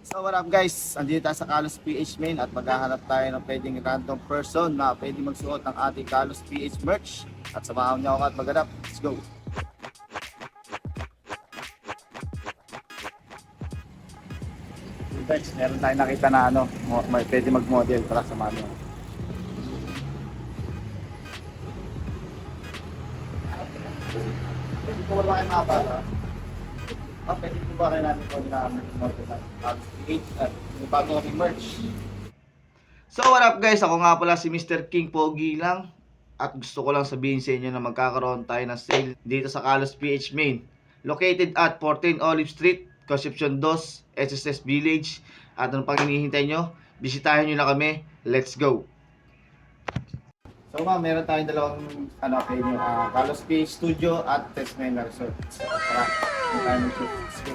So what up guys, andito tayo sa Kalos PH Main at maghahanap tayo ng pwedeng random person na pwedeng magsuot ng ating Kalos PH merch. At samahan niyo ako at maghanap. Let's go! Guys, meron tayong nakita na may pwede mag-model para sa niyo. Pwede po ba kayo makabata? Pwede po ba kayo natin po na model ng Kalos PH at yung bago kaming merch? So what up guys, ako nga pala si Mr. King Pogi lang. At gusto ko lang sabihin sa inyo na magkakaroon tayo ng sale dito sa Kalos PH Main. Located at 14 Olive Street, Concepcion 2, SSS Village. At ano pang hinihintay nyo, bisitahin nyo na kami. Let's go! So meron tayong dalawang Kalos PH Studio at Tesmena Resort. Tara, tayo mag-shoot. Let's go!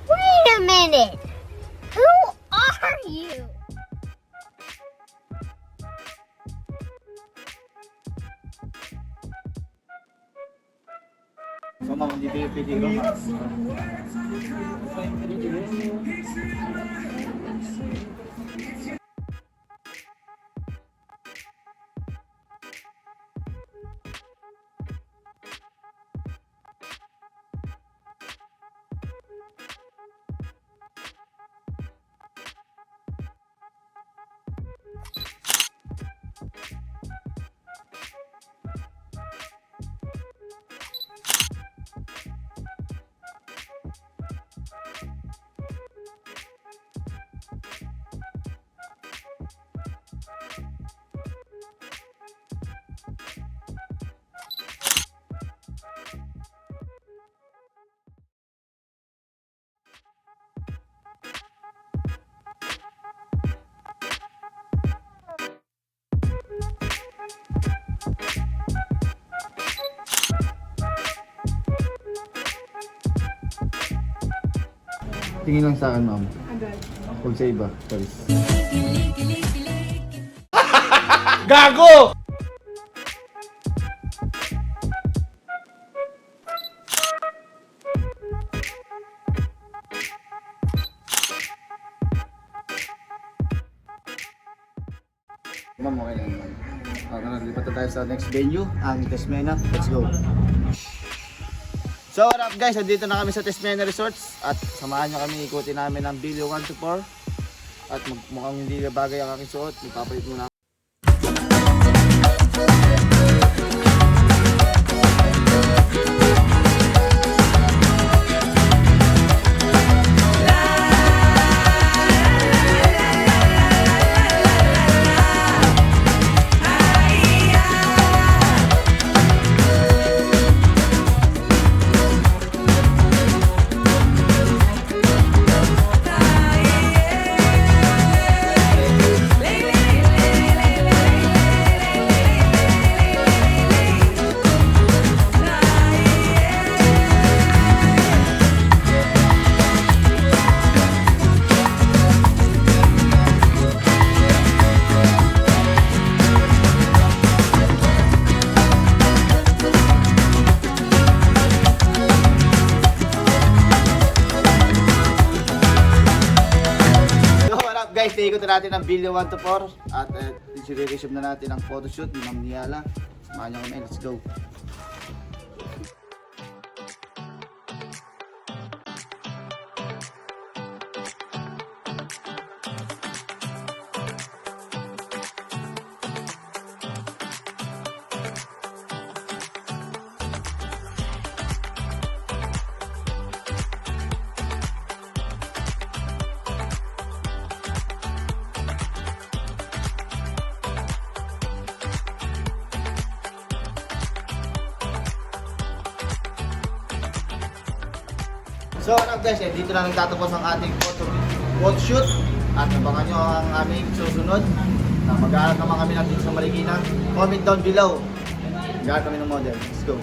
Wait a minute! Who are you? So hindi kayo pwede ko tingin lang sa akin, ma'am. Huwag sa iba, please. Gago! Ma'am, okay lang, ma'am. Lipat na tayo sa next venue, ang Tesmena. Let's go! So what up guys, andito na kami sa Tesmena Resorts at samahan nyo kami, ikutin namin ang Bilyo 124 at mukhang hindi na bagay ang aking suot, ipapalit muna. Guys, iikot natin ang Bilyo 124 at i-resume na natin ang photoshoot ni Ma'am Niala. Samahan nyo kami, let's go! So ano guys, dito na nagtatapos ang ating photo shoot at abangan nyo ang aming susunod na mag-aaral naman kami natin sa Marikina. Comment down below. Mag-aaral kami ng model. Let's go!